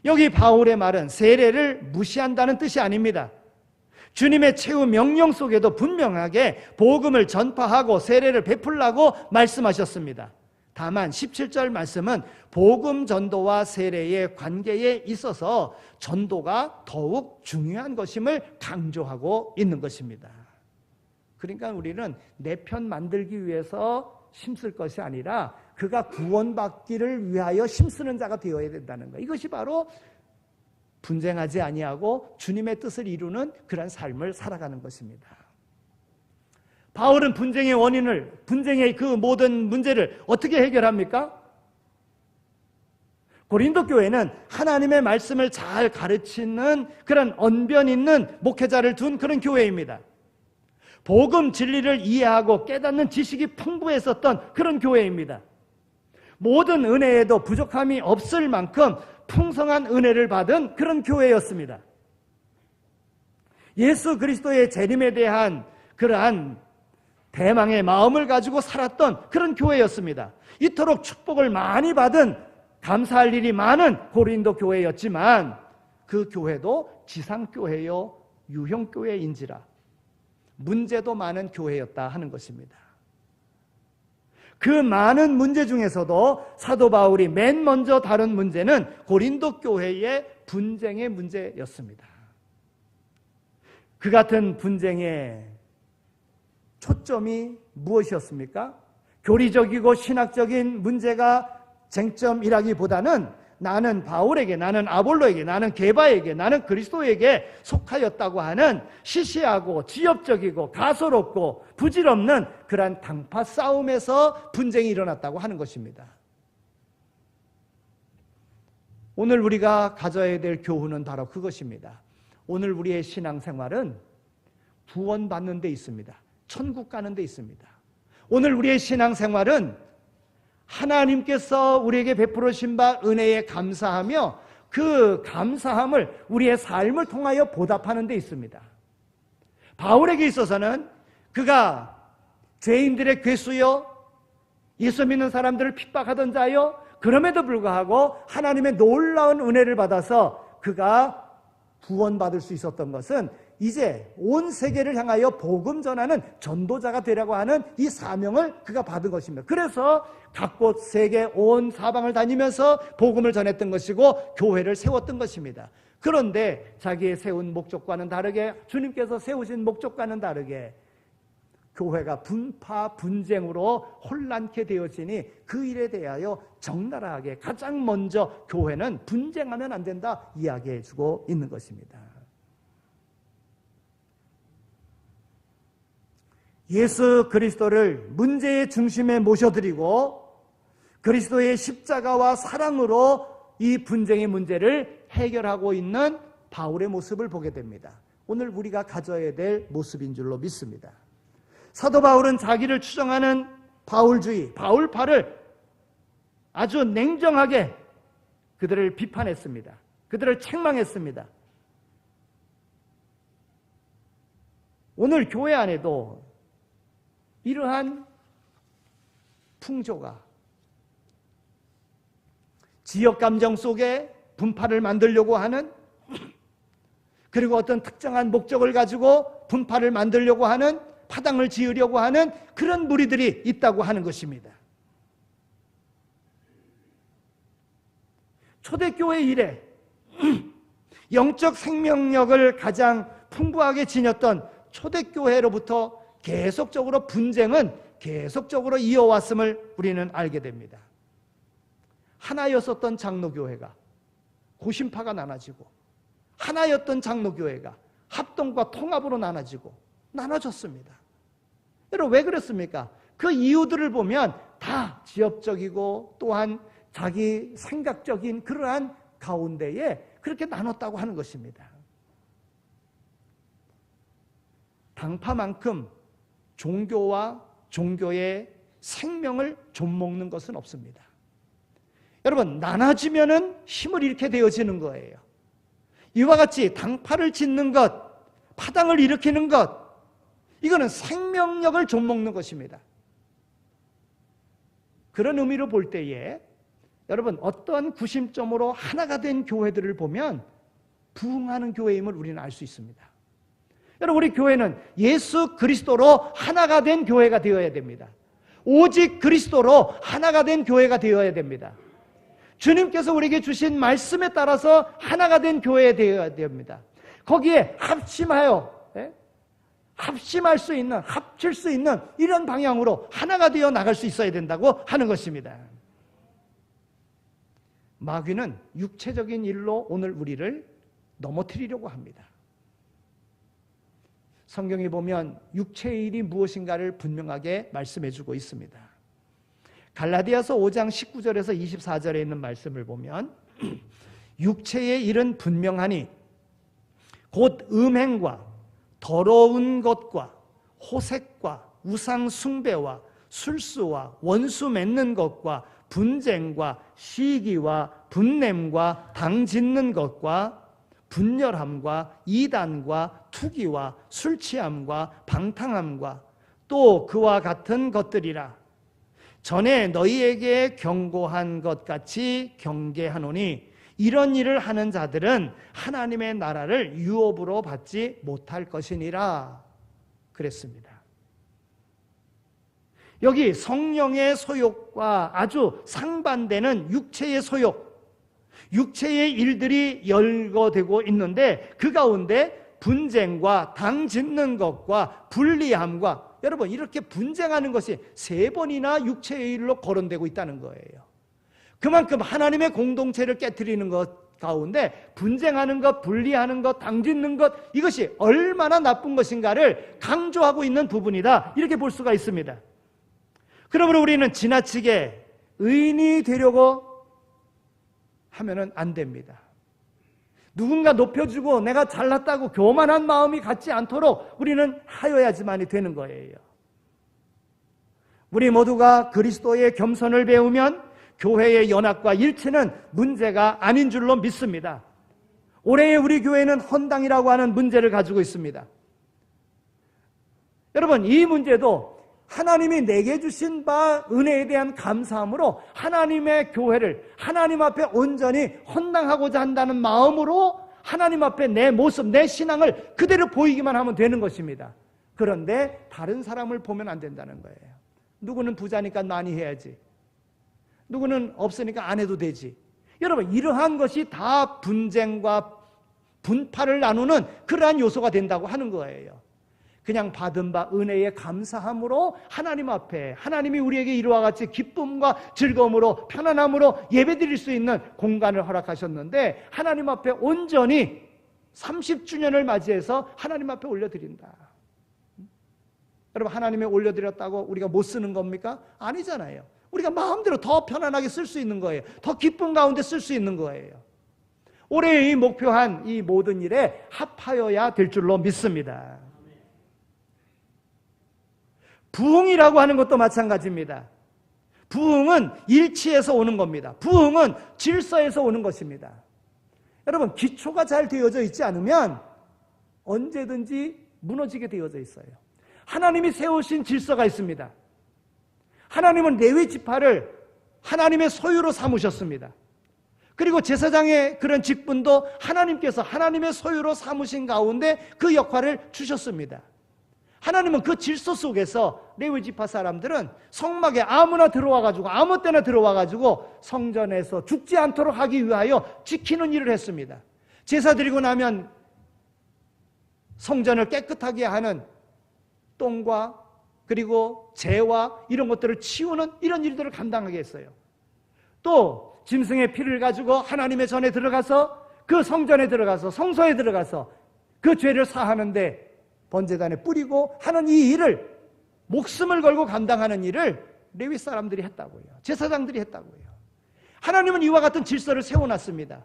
여기 바울의 말은 세례를 무시한다는 뜻이 아닙니다. 주님의 최후 명령 속에도 분명하게 복음을 전파하고 세례를 베풀라고 말씀하셨습니다. 다만 17절 말씀은 복음 전도와 세례의 관계에 있어서 전도가 더욱 중요한 것임을 강조하고 있는 것입니다. 그러니까 우리는 내 편 만들기 위해서 힘쓸 것이 아니라 그가 구원받기를 위하여 힘쓰는 자가 되어야 된다는 것. 이것이 바로 분쟁하지 아니하고 주님의 뜻을 이루는 그런 삶을 살아가는 것입니다. 바울은 분쟁의 원인을, 분쟁의 그 모든 문제를 어떻게 해결합니까? 고린도 교회는 하나님의 말씀을 잘 가르치는 그런 언변 있는 목회자를 둔 그런 교회입니다. 복음 진리를 이해하고 깨닫는 지식이 풍부했었던 그런 교회입니다. 모든 은혜에도 부족함이 없을 만큼 풍성한 은혜를 받은 그런 교회였습니다. 예수 그리스도의 재림에 대한 그러한 대망의 마음을 가지고 살았던 그런 교회였습니다. 이토록 축복을 많이 받은, 감사할 일이 많은 고린도 교회였지만 그 교회도 지상교회요 유형교회인지라 문제도 많은 교회였다 하는 것입니다. 그 많은 문제 중에서도 사도 바울이 맨 먼저 다룬 문제는 고린도 교회의 분쟁의 문제였습니다. 그 같은 분쟁의 초점이 무엇이었습니까? 교리적이고 신학적인 문제가 쟁점이라기보다는 나는 바울에게, 나는 아볼로에게, 나는 게바에게, 나는 그리스도에게 속하였다고 하는 시시하고 지엽적이고 가소롭고 부질없는 그러한 당파 싸움에서 분쟁이 일어났다고 하는 것입니다. 오늘 우리가 가져야 될 교훈은 바로 그것입니다. 오늘 우리의 신앙생활은 구원받는 데 있습니다. 천국 가는 데 있습니다. 오늘 우리의 신앙생활은 하나님께서 우리에게 베풀으신 바 은혜에 감사하며 그 감사함을 우리의 삶을 통하여 보답하는 데 있습니다. 바울에게 있어서는 그가 죄인들의 괴수요, 예수 믿는 사람들을 핍박하던 자요, 그럼에도 불구하고 하나님의 놀라운 은혜를 받아서 그가 구원받을 수 있었던 것은 이제 온 세계를 향하여 복음 전하는 전도자가 되려고 하는 이 사명을 그가 받은 것입니다. 그래서 각곳 세계 온 사방을 다니면서 복음을 전했던 것이고 교회를 세웠던 것입니다. 그런데 자기의 세운 목적과는 다르게, 주님께서 세우신 목적과는 다르게 교회가 분파 분쟁으로 혼란케 되어지니 그 일에 대하여 적나라하게 가장 먼저 교회는 분쟁하면 안 된다 이야기해주고 있는 것입니다. 예수 그리스도를 문제의 중심에 모셔드리고 그리스도의 십자가와 사랑으로 이 분쟁의 문제를 해결하고 있는 바울의 모습을 보게 됩니다. 오늘 우리가 가져야 될 모습인 줄로 믿습니다. 사도 바울은 자기를 추종하는 바울주의, 바울파를 아주 냉정하게 그들을 비판했습니다. 그들을 책망했습니다. 오늘 교회 안에도 이러한 풍조가 지역 감정 속에 분파를 만들려고 하는, 그리고 어떤 특정한 목적을 가지고 분파를 만들려고 하는, 파당을 지으려고 하는 그런 무리들이 있다고 하는 것입니다. 초대교회 이래 영적 생명력을 가장 풍부하게 지녔던 초대교회로부터 계속적으로 분쟁은 계속적으로 이어왔음을 우리는 알게 됩니다. 하나였었던 장로교회가 고심파가 나눠지고, 하나였던 장로교회가 합동과 통합으로 나눠졌습니다. 여러분, 왜 그랬습니까? 그 이유들을 보면 다 지역적이고 또한 자기 생각적인 그러한 가운데에 그렇게 나눴다고 하는 것입니다. 당파만큼 종교와 종교의 생명을 좀먹는 것은 없습니다. 여러분, 나눠지면은 힘을 잃게 되어지는 거예요. 이와 같이 당파를 짓는 것, 파당을 일으키는 것, 이거는 생명력을 좀먹는 것입니다. 그런 의미로 볼 때에 여러분, 어떠한 구심점으로 하나가 된 교회들을 보면 부흥하는 교회임을 우리는 알 수 있습니다. 여러분, 우리 교회는 예수 그리스도로 하나가 된 교회가 되어야 됩니다. 오직 그리스도로 하나가 된 교회가 되어야 됩니다. 주님께서 우리에게 주신 말씀에 따라서 하나가 된 교회가 되어야 됩니다. 거기에 합심할 수 있는, 합칠 수 있는 이런 방향으로 하나가 되어 나갈 수 있어야 된다고 하는 것입니다. 마귀는 육체적인 일로 오늘 우리를 넘어뜨리려고 합니다. 성경에 보면 육체의 일이 무엇인가를 분명하게 말씀해주고 있습니다. 갈라디아서 5장 19절에서 24절에 있는 말씀을 보면 육체의 일은 분명하니 곧 음행과 더러운 것과 호색과 우상 숭배와 술수와 원수 맺는 것과 분쟁과 시기와 분냄과 당 짓는 것과 분열함과 이단과 투기와 술 취함과 방탕함과 또 그와 같은 것들이라. 전에 너희에게 경고한 것 같이 경계하노니 이런 일을 하는 자들은 하나님의 나라를 유업으로 받지 못할 것이니라 그랬습니다. 여기 성령의 소욕과 아주 상반되는 육체의 소욕, 육체의 일들이 열거되고 있는데 그 가운데 분쟁과 당 짓는 것과 불리함과, 여러분, 이렇게 분쟁하는 것이 3번이나 육체의 일로 거론되고 있다는 거예요. 그만큼 하나님의 공동체를 깨트리는 것 가운데 분쟁하는 것, 분리하는 것, 당 짓는 것, 이것이 얼마나 나쁜 것인가를 강조하고 있는 부분이다, 이렇게 볼 수가 있습니다. 그러므로 우리는 지나치게 의인이 되려고 하면은 안 됩니다. 누군가 높여주고 내가 잘났다고 교만한 마음이 갖지 않도록 우리는 하여야지만이 되는 거예요. 우리 모두가 그리스도의 겸손을 배우면 교회의 연합과 일치는 문제가 아닌 줄로 믿습니다. 올해의 우리 교회는 헌당이라고 하는 문제를 가지고 있습니다. 여러분, 이 문제도 하나님이 내게 주신 바 은혜에 대한 감사함으로 하나님의 교회를 하나님 앞에 온전히 헌당하고자 한다는 마음으로 하나님 앞에 내 모습, 내 신앙을 그대로 보이기만 하면 되는 것입니다. 그런데 다른 사람을 보면 안 된다는 거예요. 누구는 부자니까 많이 해야지, 누구는 없으니까 안 해도 되지. 여러분, 이러한 것이 다 분쟁과 분파를 나누는 그러한 요소가 된다고 하는 거예요. 그냥 받은 바 은혜에 감사함으로 하나님 앞에, 하나님이 우리에게 이와 같이 기쁨과 즐거움으로 편안함으로 예배드릴 수 있는 공간을 허락하셨는데 하나님 앞에 온전히 30주년을 맞이해서 하나님 앞에 올려드린다. 여러분, 하나님에 올려드렸다고 우리가 못 쓰는 겁니까? 아니잖아요. 우리가 마음대로 더 편안하게 쓸 수 있는 거예요. 더 기쁨 가운데 쓸 수 있는 거예요. 올해 이 목표한 이 모든 일에 합하여야 될 줄로 믿습니다. 부흥이라고 하는 것도 마찬가지입니다. 부흥은 일치에서 오는 겁니다. 부흥은 질서에서 오는 것입니다. 여러분, 기초가 잘 되어져 있지 않으면 언제든지 무너지게 되어져 있어요. 하나님이 세우신 질서가 있습니다. 하나님은 레위 지파를 하나님의 소유로 삼으셨습니다. 그리고 제사장의 그런 직분도 하나님께서 하나님의 소유로 삼으신 가운데 그 역할을 주셨습니다. 하나님은 그 질서 속에서 레위 지파 사람들은 성막에 아무나 들어와가지고 아무 때나 들어와가지고 성전에서 죽지 않도록 하기 위하여 지키는 일을 했습니다. 제사 드리고 나면 성전을 깨끗하게 하는 똥과 그리고 재와 이런 것들을 치우는 이런 일들을 감당하게 했어요. 또 짐승의 피를 가지고 하나님의 전에 들어가서 그 성전에 들어가서 성소에 들어가서 그 죄를 사하는데 번제단에 뿌리고 하는 이 일을 목숨을 걸고 감당하는 일을 레위 사람들이 했다고요. 제사장들이 했다고요. 하나님은 이와 같은 질서를 세워놨습니다.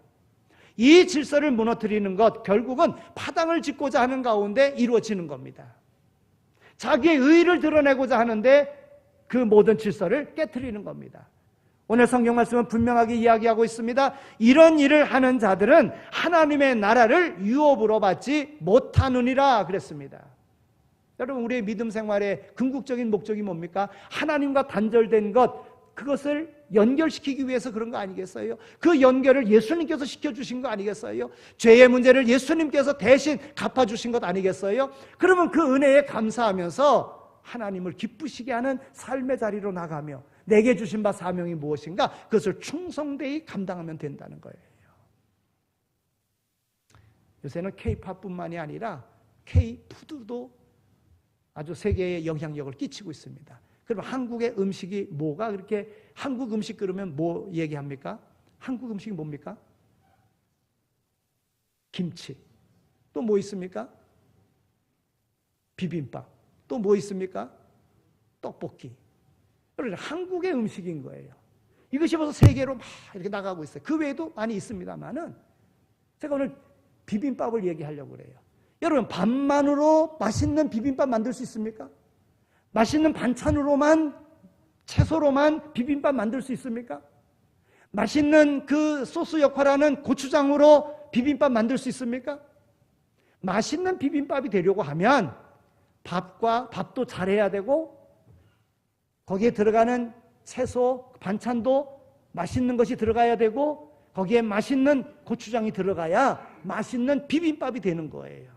이 질서를 무너뜨리는 것 결국은 파당을 짓고자 하는 가운데 이루어지는 겁니다. 자기의 의의를 드러내고자 하는데 그 모든 질서를 깨트리는 겁니다. 오늘 성경 말씀은 분명하게 이야기하고 있습니다. 이런 일을 하는 자들은 하나님의 나라를 유업으로 받지 못하느니라 그랬습니다. 여러분, 우리의 믿음 생활의 궁극적인 목적이 뭡니까? 하나님과 단절된 것, 그것을 연결시키기 위해서 그런 거 아니겠어요? 그 연결을 예수님께서 시켜주신 거 아니겠어요? 죄의 문제를 예수님께서 대신 갚아주신 것 아니겠어요? 그러면 그 은혜에 감사하면서 하나님을 기쁘시게 하는 삶의 자리로 나가며 내게 주신 바 사명이 무엇인가? 그것을 충성되이 감당하면 된다는 거예요. 요새는 K-팝뿐만이 아니라 K-푸드도 아주 세계에 영향력을 끼치고 있습니다. 그럼 한국의 음식이 뭐가 그렇게, 한국 음식 그러면 뭐 얘기합니까? 한국 음식이 뭡니까? 김치. 또 뭐 있습니까? 비빔밥. 또 뭐 있습니까? 떡볶이. 그러니까 한국의 음식인 거예요. 이것이 벌써 세계로 막 이렇게 나가고 있어요. 그 외에도 많이 있습니다만은 제가 오늘 비빔밥을 얘기하려고 그래요. 여러분, 밥만으로 맛있는 비빔밥 만들 수 있습니까? 맛있는 반찬으로만, 채소로만 비빔밥 만들 수 있습니까? 맛있는 그 소스 역할하는 고추장으로 비빔밥 만들 수 있습니까? 맛있는 비빔밥이 되려고 하면 밥도 잘해야 되고 거기에 들어가는 채소, 반찬도 맛있는 것이 들어가야 되고 거기에 맛있는 고추장이 들어가야 맛있는 비빔밥이 되는 거예요.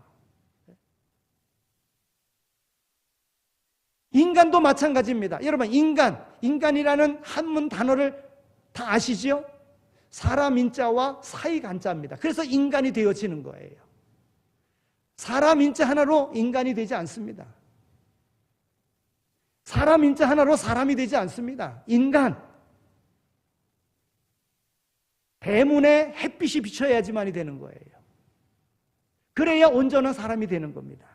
인간도 마찬가지입니다. 여러분, 인간이라는 한문 단어를 다 아시죠? 사람 인자와 사익 한자입니다. 그래서 인간이 되어지는 거예요. 사람 인자 하나로 인간이 되지 않습니다. 사람 인자 하나로 사람이 되지 않습니다. 인간. 대문에 햇빛이 비쳐야지만이 되는 거예요. 그래야 온전한 사람이 되는 겁니다.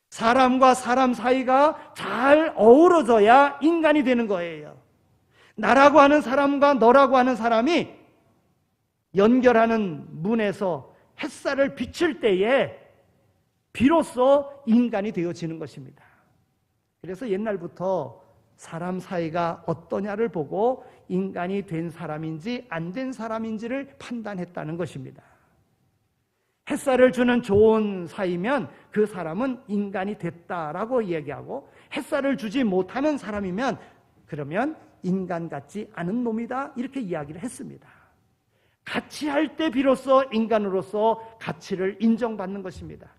사람과 사람 사이가 잘 어우러져야 인간이 되는 거예요. 나라고 하는 사람과 너라고 하는 사람이 연결하는 문에서 햇살을 비칠 때에 비로소 인간이 되어지는 것입니다. 그래서 옛날부터 사람 사이가 어떠냐를 보고 인간이 된 사람인지 안 된 사람인지를 판단했다는 것입니다. 햇살을 주는 좋은 사이면 그 사람은 인간이 됐다라고 이야기하고, 햇살을 주지 못하는 사람이면 그러면 인간 같지 않은 놈이다, 이렇게 이야기를 했습니다. 같이 할 때 비로소 인간으로서 가치를 인정받는 것입니다.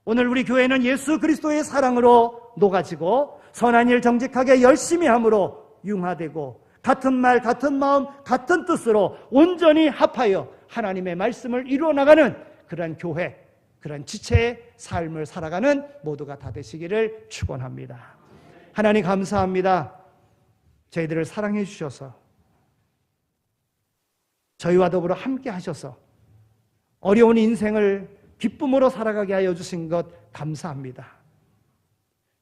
오늘 우리 교회는 예수 그리스도의 사랑으로 녹아지고 선한 일 정직하게 열심히 함으로 융화되고 같은 말, 같은 마음, 같은 뜻으로 온전히 합하여 하나님의 말씀을 이루어 나가는 그런 교회, 그런 지체의 삶을 살아가는 모두가 다 되시기를 축원합니다. 하나님 감사합니다. 저희들을 사랑해 주셔서 저희와 더불어 함께 하셔서 어려운 인생을 기쁨으로 살아가게 하여 주신 것 감사합니다.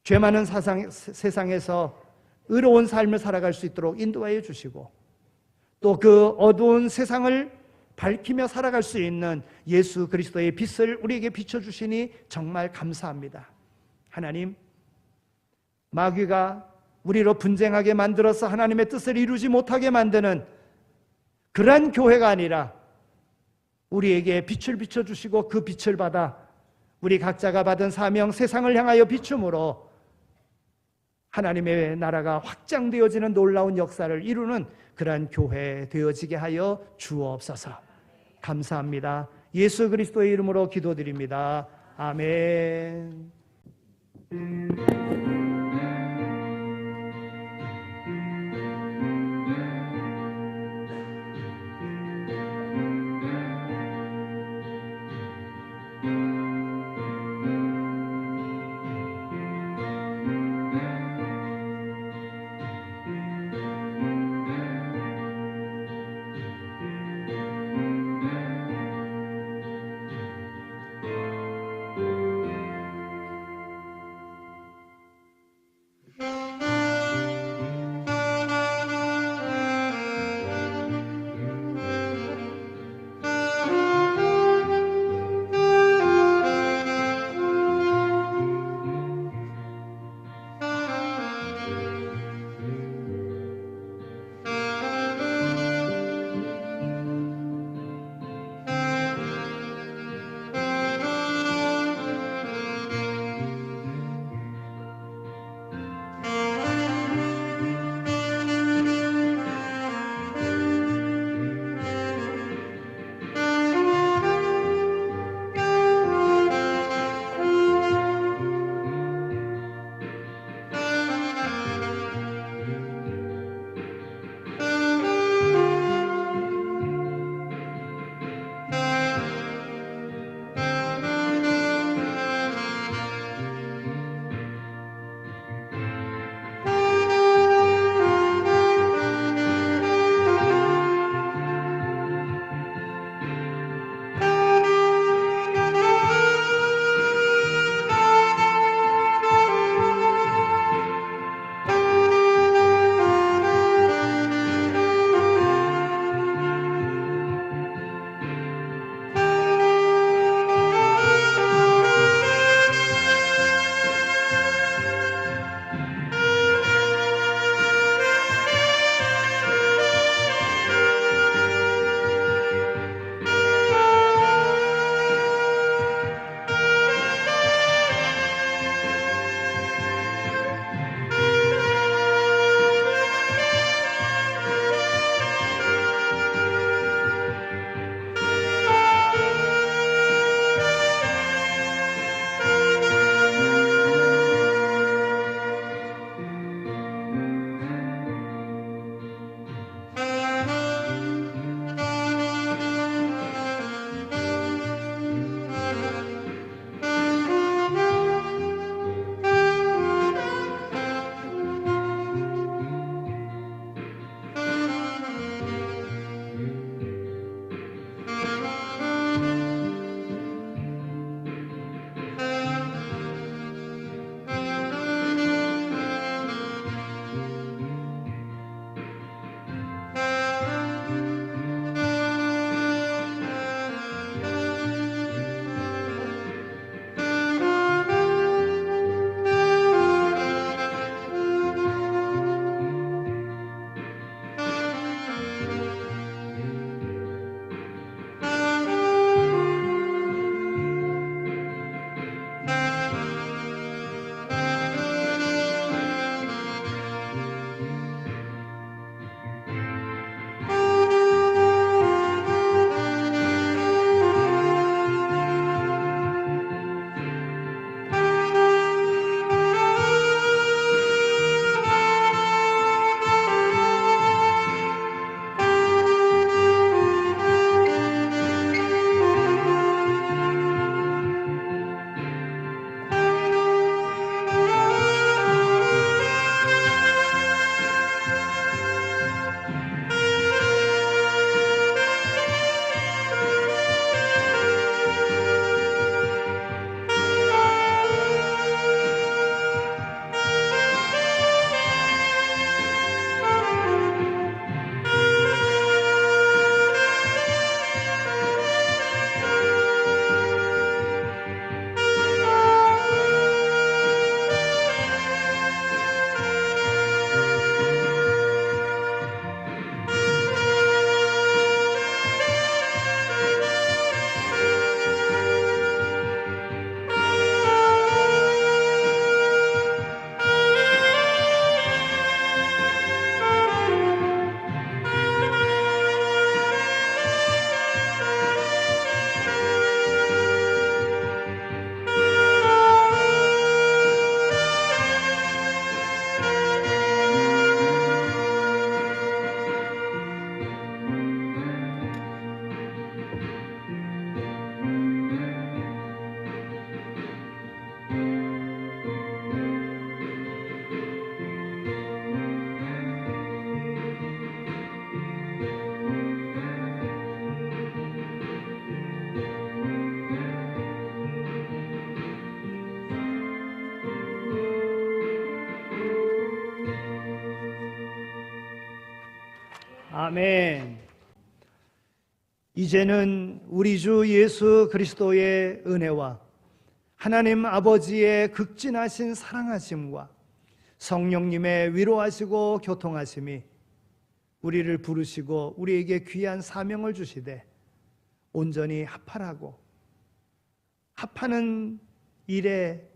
죄 많은 세상에서 의로운 삶을 살아갈 수 있도록 인도하여 주시고, 또 그 어두운 세상을 밝히며 살아갈 수 있는 예수 그리스도의 빛을 우리에게 비춰주시니 정말 감사합니다. 하나님, 마귀가 우리로 분쟁하게 만들어서 하나님의 뜻을 이루지 못하게 만드는 그러한 교회가 아니라 우리에게 빛을 비춰주시고 그 빛을 받아 우리 각자가 받은 사명 세상을 향하여 비춤으로 하나님의 나라가 확장되어지는 놀라운 역사를 이루는 그러한 교회 되어지게 하여 주옵소서. 감사합니다. 예수 그리스도의 이름으로 기도드립니다. 아멘. 아멘. 이제는 우리 주 예수 그리스도의 은혜와 하나님 아버지의 극진하신 사랑하심과 성령님의 위로하시고 교통하심이 우리를 부르시고 우리에게 귀한 사명을 주시되 온전히 합하는 일에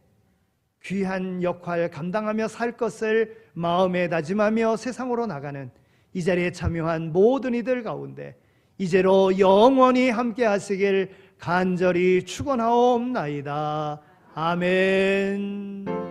귀한 역할 감당하며 살 것을 마음에 다짐하며 세상으로 나가는 이 자리에 참여한 모든 이들 가운데 이제로 영원히 함께 하시길 간절히 축원하옵나이다. 아멘.